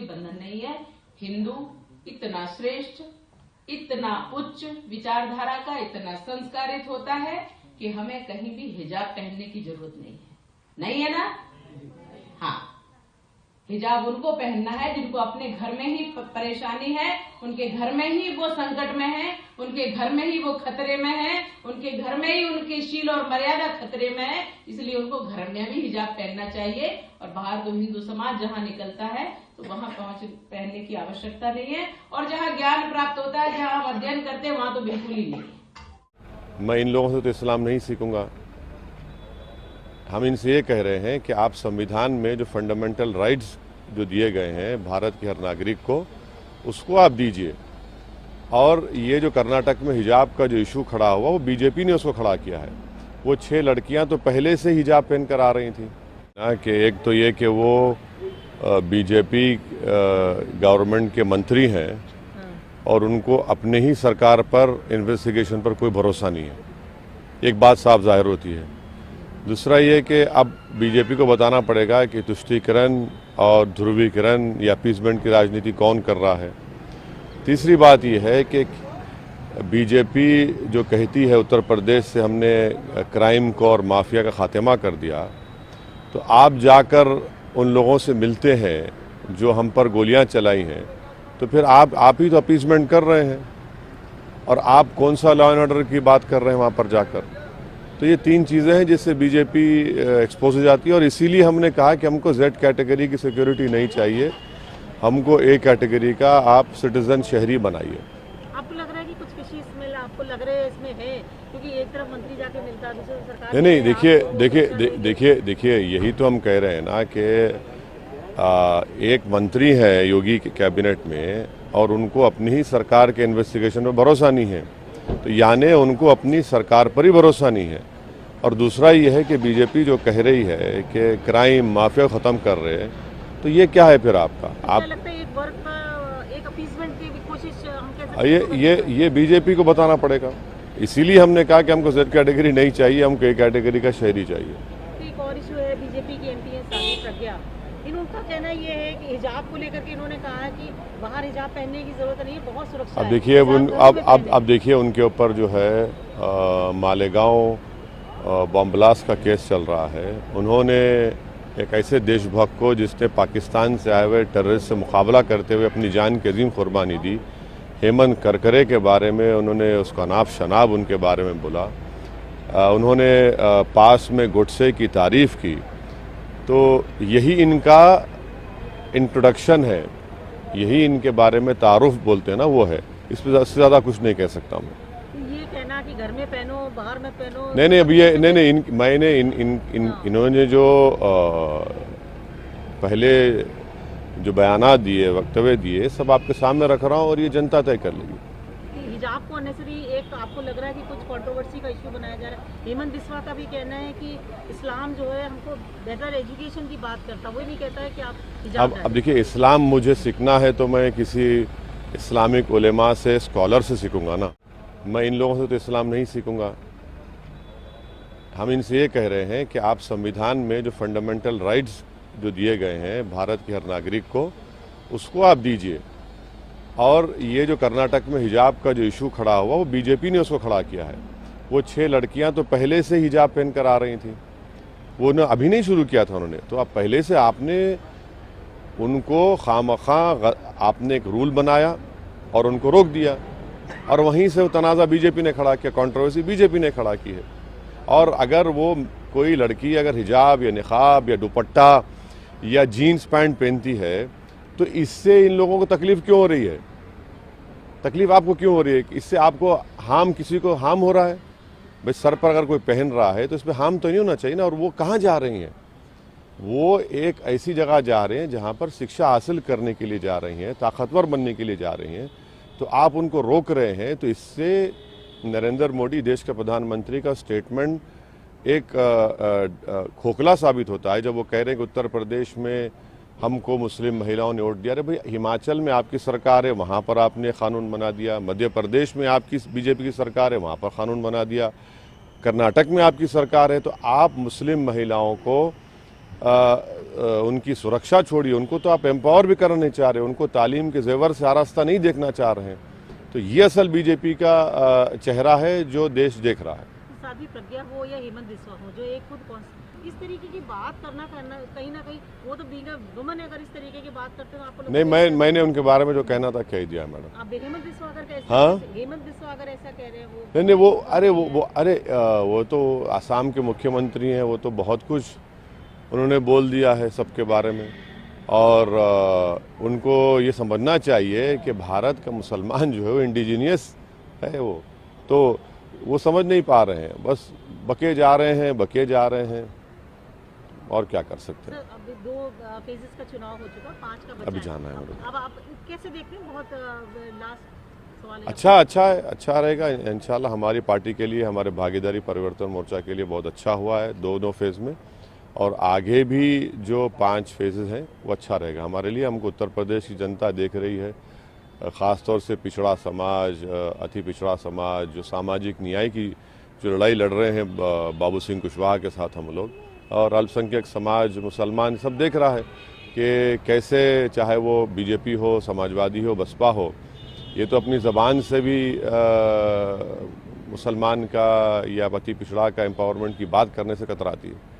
बंधन नहीं है। हिंदू इतना श्रेष्ठ, इतना उच्च विचारधारा का, इतना संस्कारित होता है कि हमें कहीं भी हिजाब पहनने की जरूरत नहीं है ना? हाँ, हिजाब उनको पहनना है जिनको अपने घर में ही परेशानी है, उनके घर में ही वो संकट में है, उनके घर में ही वो खतरे में है, उनके घर में ही उनकी शील और मर्यादा खतरे में है। इसलिए उनको घर में भी हिजाब पहनना चाहिए और बाहर तो हिंदू समाज जहाँ निकलता है तो वहाँ पहनने की आवश्यकता नहीं है। और जहाँ ज्ञान प्राप्त होता है, जहाँ हम अध्ययन करते हैं, वहाँ तो बिल्कुल ही नहीं। मैं इन लोगों से तो इस्लाम नहीं सीखूंगा। हम इनसे ये कह रहे हैं कि आप संविधान में जो फंडामेंटल राइट्स जो दिए गए हैं भारत के हर नागरिक को, उसको आप दीजिए। और ये जो कर्नाटक में हिजाब का जो इशू खड़ा हुआ, वो बीजेपी ने उसको खड़ा किया है। वो 6 लड़कियां तो पहले से हिजाब पहन कर आ रही थी ना, कि एक तो ये कि वो बीजेपी गवर्नमेंट के मंत्री हैं और उनको अपने ही सरकार पर इन्वेस्टिगेशन पर कोई भरोसा नहीं है। एक बात साफ जाहिर होती है। दूसरा ये कि अब बीजेपी को बताना पड़ेगा कि तुष्टीकरण और ध्रुवीकरण या अपीसमेंट की राजनीति कौन कर रहा है। तीसरी बात यह है कि बीजेपी जो कहती है उत्तर प्रदेश से हमने क्राइम को और माफिया का खात्मा कर दिया, तो आप जाकर उन लोगों से मिलते हैं जो हम पर गोलियां चलाई हैं, तो फिर आप ही तो अपीसमेंट कर रहे हैं और आप कौन सा लॉ एंड ऑर्डर की बात कर रहे हैं वहाँ पर जाकर। तो ये 3 चीज़ें हैं जिससे बीजेपी एक्सपोज हो जाती है। और इसीलिए हमने कहा कि हमको Z कैटेगरी की सिक्योरिटी नहीं चाहिए, हमको A कैटेगरी का आप सिटीजन शहरी बनाइए। आपको लग रहा है कि कुछ किसी इसमें आपको लग रहा है इसमें है, क्योंकि एक तरफ मंत्री जाके मिलता है, दूसरी सरकार नहीं, देखिए यही तो हम कह रहे हैं ना कि एक मंत्री है योगी के कैबिनेट में और उनको अपनी ही सरकार के इन्वेस्टिगेशन में भरोसा नहीं है, तो यानी उनको अपनी सरकार पर ही भरोसा नहीं है। और दूसरा ये है कि बीजेपी जो कह रही है कि क्राइम माफिया ख़त्म कर रहे हैं, तो ये क्या है फिर आपका? आप लगता है एक वर्ग का एक अपीसमेंट की कोशिश हम कह सकते हैं। ये बीजेपी को बताना पड़ेगा। इसीलिए हमने कहा कि हमको Z कैटेगरी नहीं चाहिए, हमको A कैटेगरी का शहरी चाहिए। एक और इशू है, बीजेपी की MP है साध्वी प्रज्ञा, इनका कहना ये है कि हिजाब को लेकर के इन्होंने कहा है कि बाहर हिजाब पहनने की जरूरत नहीं है, बहुत सुरक्षा है। अब देखिए अब देखिए उनके ऊपर जो है मालेगांव बॉम्ब ब्लास्ट का केस चल रहा है। उन्होंने एक ऐसे देशभक्त को जिसने पाकिस्तान से आए हुए टेररिस्ट से मुकाबला करते हुए अपनी जान की अजीम कुर्बानी दी, हेमंत करकरे के बारे में उन्होंने उसका नाम शनाब उनके बारे में बोला। उन्होंने पास में गोडसे की तारीफ़ की। तो यही इनका इंट्रोडक्शन है, यही इनके बारे में तारुफ बोलते हैं ना, वो है। इससे ज़्यादा कुछ नहीं कह सकता मैं। ये कहना कि घर में पहनो बाहर में पहनो, नहीं अब ये मैंने इन्होंने जो पहले जो बयानात दिए, वक्तव्य दिए, सब आपके सामने रख रहा हूँ और ये जनता तय कर लेगी। हिजाब को अननेसेसरी एक आपको लग रहा है कि कुछ कंट्रोवर्सी का इश्यू बनाया जा रहा है। हेमंत बिस्वा का भी कहना है कि इस्लाम जो है हमको बेहतर एजुकेशन की बात करता, वो नहीं कहता है कि आप हिजाब अब देखिए, इस्लाम मुझे सीखना है तो मैं किसी इस्लामिक उलेमा से, स्कॉलर से सीखूंगा ना। मैं इन लोगों से तो इस्लाम नहीं सीखूंगा। हम इनसे ये कह रहे हैं कि आप संविधान में जो फंडामेंटल राइट्स जो दिए गए हैं भारत के हर नागरिक को, उसको आप दीजिए। और ये जो कर्नाटक में हिजाब का जो इशू खड़ा हुआ, वो बीजेपी ने उसको खड़ा किया है। वो 6 लड़कियां तो पहले से हिजाब पहन कर आ रही थी, वो ने अभी नहीं शुरू किया था उन्होंने। तो अब पहले से आपने उनको खामखा आपने एक रूल बनाया और उनको रोक दिया, और वहीं से वो तनाज़ा बीजेपी ने खड़ा किया, कंट्रोवर्सी बीजेपी ने खड़ा की है। और अगर वो कोई लड़की अगर हिजाब या निकाब या दुपट्टा या जीन्स पैंट पहनती है, तो इससे इन लोगों को तकलीफ क्यों हो रही है? तकलीफ आपको क्यों हो रही है? इससे आपको किसी को हार्म हो रहा है? भाई सर पर अगर कोई पहन रहा है तो इस पर हार्म तो नहीं होना चाहिए ना। और वो कहाँ जा रही हैं? वो एक ऐसी जगह जा रहे हैं जहाँ पर शिक्षा हासिल करने के लिए जा रही हैं, ताकतवर बनने के लिए जा रही हैं, तो आप उनको रोक रहे हैं। तो इससे नरेंद्र मोदी देश के प्रधानमंत्री का स्टेटमेंट एक खोखला साबित होता है, जब वो कह रहे हैं कि उत्तर प्रदेश में हमको मुस्लिम महिलाओं ने वोट दिया। अरे भाई, हिमाचल में आपकी सरकार है, वहाँ पर आपने कानून बना दिया। मध्य प्रदेश में आपकी बीजेपी की सरकार है, वहाँ पर कानून बना दिया। कर्नाटक में आपकी सरकार है, तो आप मुस्लिम महिलाओं को उनकी सुरक्षा छोड़िए, उनको तो आप एम्पावर भी करना नहीं चाह रहे, उनको तालीम के जेवर से आरास्ता नहीं देखना चाह रहे हैं। तो ये असल बीजेपी का चेहरा है जो देश देख रहा है। साध्वी प्रज्ञा हो या हेमंत बिस्वा हो, जो एक खुद इस तरीके की बात करना कहीं ना कहीं, वो तो बीइंग अ वुमन अगर इस तरीके की बात करते हो आपको नहीं, मैंने उनके बारे में जो कहना था कह दिया मैडम। आप हेमंत बिस्वा अगर हेमंत बिस्वा अगर ऐसा कह रहे हैं वो नहीं वो तो आसाम के मुख्यमंत्री हैं, वो तो बहुत कुछ उन्होंने बोल दिया है सबके बारे में। और उनको ये समझना चाहिए कि भारत का मुसलमान जो है वो इंडिजीनियस है, वो तो वो समझ नहीं पा रहे हैं, बस बके जा रहे हैं और क्या कर सकते हैं। अभी 2 फेजेस का चुनाव हो चुका, 5 का बचा अभी जाना है मुझे। अब आप कैसे देखते हैं? बहुत लास्ट सवाल है। अच्छा रहेगा इंशाल्लाह। हमारी पार्टी के लिए, हमारे भागीदारी परिवर्तन मोर्चा के लिए बहुत अच्छा हुआ है दोनों फेज में, और आगे भी जो 5 फेजेस हैं वो अच्छा रहेगा हमारे लिए। हमको उत्तर प्रदेश की जनता देख रही है, ख़ासतौर से पिछड़ा समाज, अति पिछड़ा समाज, जो सामाजिक न्याय की जो लड़ाई लड़ रहे हैं बाबू सिंह कुशवाहा के साथ हम लोग, और अल्पसंख्यक समाज, मुसलमान, सब देख रहा है कि कैसे, चाहे वो बीजेपी हो, समाजवादी हो, बसपा हो, ये तो अपनी ज़बान से भी मुसलमान का या अति पिछड़ा का एम्पावरमेंट की बात करने से कतराती है।